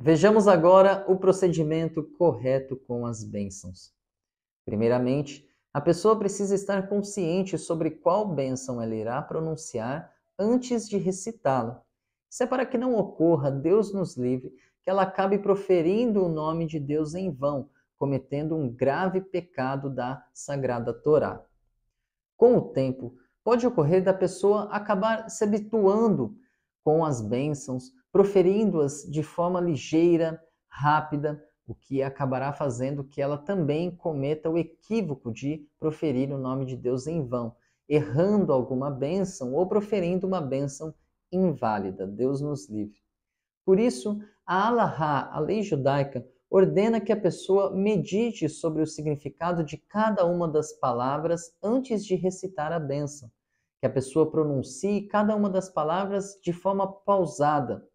Vejamos agora o procedimento correto com as bênçãos. Primeiramente, a pessoa precisa estar consciente sobre qual bênção ela irá pronunciar antes de recitá-la. Isso é para que não ocorra, Deus nos livre, que ela acabe proferindo o nome de Deus em vão, cometendo um grave pecado da Sagrada Torá. Com o tempo, pode ocorrer da pessoa acabar se habituando com as bênçãos, proferindo-as de forma ligeira, rápida, o que acabará fazendo que ela também cometa o equívoco de proferir o nome de Deus em vão, errando alguma bênção ou proferindo uma bênção inválida. Deus nos livre. Por isso, a Halahá, a lei judaica, ordena que a pessoa medite sobre o significado de cada uma das palavras antes de recitar a bênção, que a pessoa pronuncie cada uma das palavras de forma pausada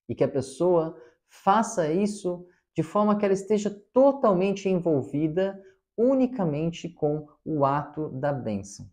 e que a pessoa faça isso de forma que ela esteja totalmente envolvida unicamente com o ato da bênção.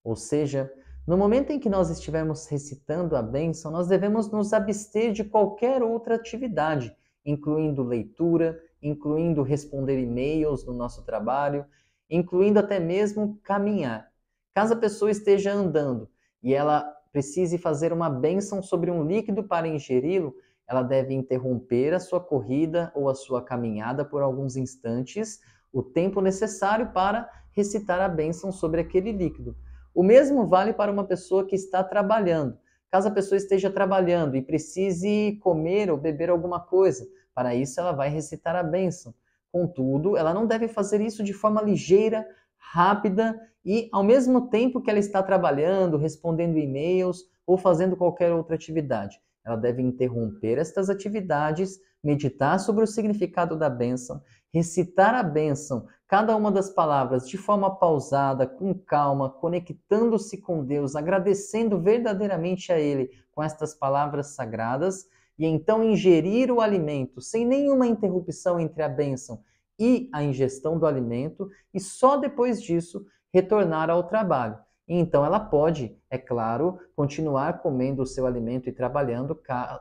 Ou seja, no momento em que nós estivermos recitando a bênção, nós devemos nos abster de qualquer outra atividade, incluindo leitura, incluindo responder e-mails no nosso trabalho, incluindo até mesmo caminhar. Caso a pessoa esteja andando e ela precise fazer uma bênção sobre um líquido para ingeri-lo, ela deve interromper a sua corrida ou a sua caminhada por alguns instantes, o tempo necessário para recitar a bênção sobre aquele líquido. O mesmo vale para uma pessoa que está trabalhando. Caso a pessoa esteja trabalhando e precise comer ou beber alguma coisa, para isso ela vai recitar a bênção. Contudo, ela não deve fazer isso de forma ligeira, rápida e ao mesmo tempo que ela está trabalhando, respondendo e-mails ou fazendo qualquer outra atividade. Ela deve interromper estas atividades, meditar sobre o significado da bênção, recitar a bênção, cada uma das palavras de forma pausada, com calma, conectando-se com Deus, agradecendo verdadeiramente a Ele com estas palavras sagradas, e então ingerir o alimento sem nenhuma interrupção entre a bênção e a ingestão do alimento, e só depois disso retornar ao trabalho. E então ela pode, é claro, continuar comendo o seu alimento e trabalhando,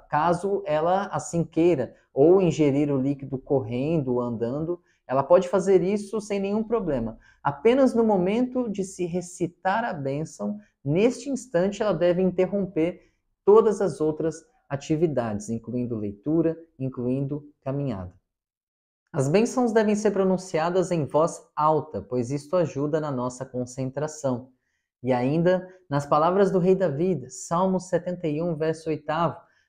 caso ela assim queira, ou ingerir o líquido correndo, andando. Ela pode fazer isso sem nenhum problema. Apenas no momento de se recitar a bênção, neste instante ela deve interromper todas as outras atividades, incluindo leitura, incluindo caminhada. As bênçãos devem ser pronunciadas em voz alta, pois isto ajuda na nossa concentração. E ainda, nas palavras do rei David, Salmo 71, verso 8,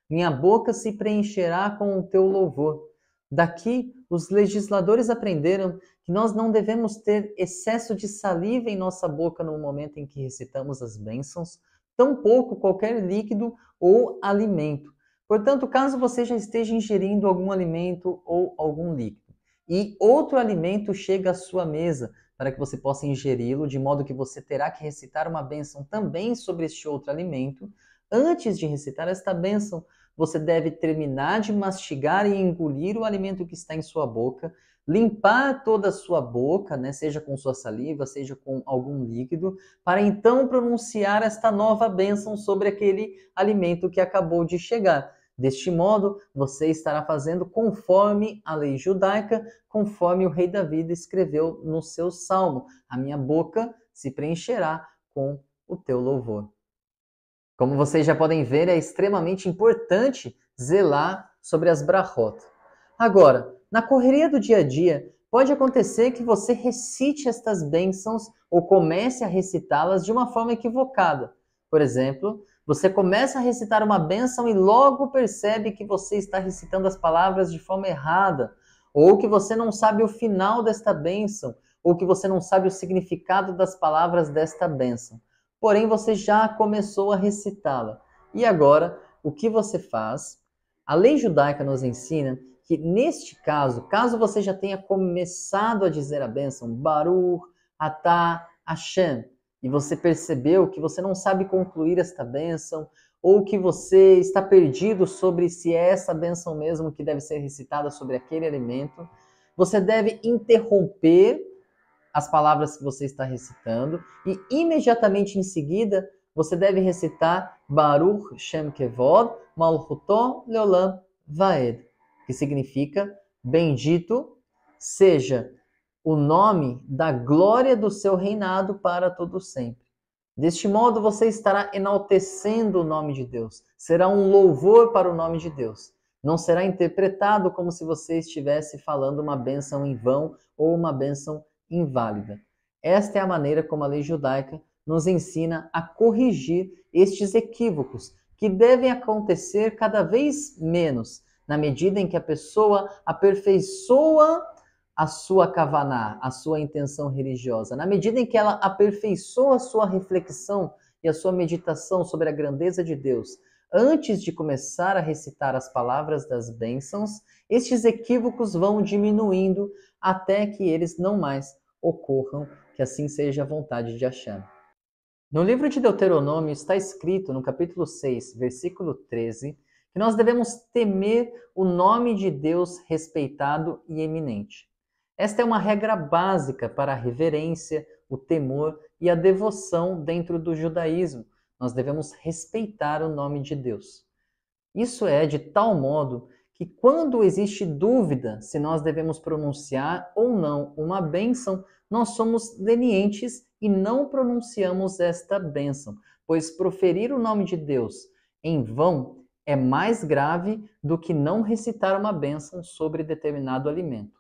minha boca se preencherá com o teu louvor. Daqui, os legisladores aprenderam que nós não devemos ter excesso de saliva em nossa boca no momento em que recitamos as bênçãos, tampouco qualquer líquido ou alimento. Portanto, caso você já esteja ingerindo algum alimento ou algum líquido, e outro alimento chega à sua mesa, para que você possa ingeri-lo, de modo que você terá que recitar uma bênção também sobre este outro alimento. Antes de recitar esta bênção, você deve terminar de mastigar e engolir o alimento que está em sua boca, limpar toda a sua boca, seja com sua saliva, seja com algum líquido, para então pronunciar esta nova bênção sobre aquele alimento que acabou de chegar. Deste modo, você estará fazendo conforme a lei judaica, conforme o rei Davi escreveu no seu salmo: a minha boca se preencherá com o teu louvor. Como vocês já podem ver, é extremamente importante zelar sobre as brachot. Agora, na correria do dia a dia, pode acontecer que você recite estas bênçãos ou comece a recitá-las de uma forma equivocada. Por exemplo, você começa a recitar uma bênção e logo percebe que você está recitando as palavras de forma errada, ou que você não sabe o final desta bênção, ou que você não sabe o significado das palavras desta bênção. Porém, você já começou a recitá-la. E agora, o que você faz? A lei judaica nos ensina que, neste caso você já tenha começado a dizer a bênção, Baruch Atah Hashem, e você percebeu que você não sabe concluir esta bênção, ou que você está perdido sobre se é essa bênção mesmo que deve ser recitada sobre aquele alimento, você deve interromper as palavras que você está recitando e imediatamente em seguida você deve recitar Baruch Shem Kevod Malchuto Leolam Vaed. que significa bendito seja o nome da glória do seu reinado para todo sempre. Deste modo, você estará enaltecendo o nome de Deus. Será um louvor para o nome de Deus. Não será interpretado como se você estivesse falando uma bênção em vão ou uma bênção inválida. Esta é a maneira como a lei judaica nos ensina a corrigir estes equívocos, que devem acontecer cada vez menos, na medida em que a pessoa aperfeiçoa a sua kavaná, a sua intenção religiosa, na medida em que ela aperfeiçoa a sua reflexão e a sua meditação sobre a grandeza de Deus, antes de começar a recitar as palavras das bênçãos, estes equívocos vão diminuindo até que eles não mais ocorram, que assim seja a vontade de Hashem. No livro de Deuteronômio está escrito, no capítulo 6, versículo 13, que nós devemos temer o nome de Deus respeitado e eminente. Esta é uma regra básica para a reverência, o temor e a devoção dentro do judaísmo. Nós devemos respeitar o nome de Deus. Isso é de tal modo que quando existe dúvida se nós devemos pronunciar ou não uma bênção, nós somos lenientes e não pronunciamos esta bênção, pois proferir o nome de Deus em vão é mais grave do que não recitar uma bênção sobre determinado alimento.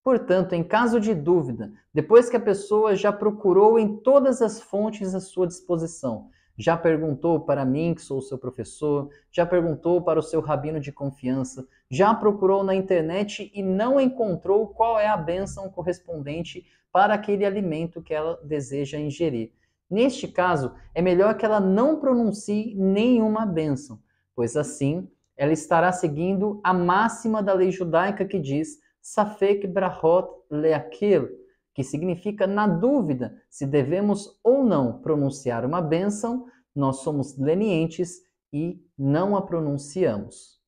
Portanto, em caso de dúvida, depois que a pessoa já procurou em todas as fontes à sua disposição, já perguntou para mim, que sou o seu professor, já perguntou para o seu rabino de confiança, já procurou na internet e não encontrou qual é a bênção correspondente para aquele alimento que ela deseja ingerir. Neste caso, é melhor que ela não pronuncie nenhuma bênção, pois assim ela estará seguindo a máxima da lei judaica que diz Safek brachot leakil, que significa na dúvida se devemos ou não pronunciar uma bênção, nós somos lenientes e não a pronunciamos.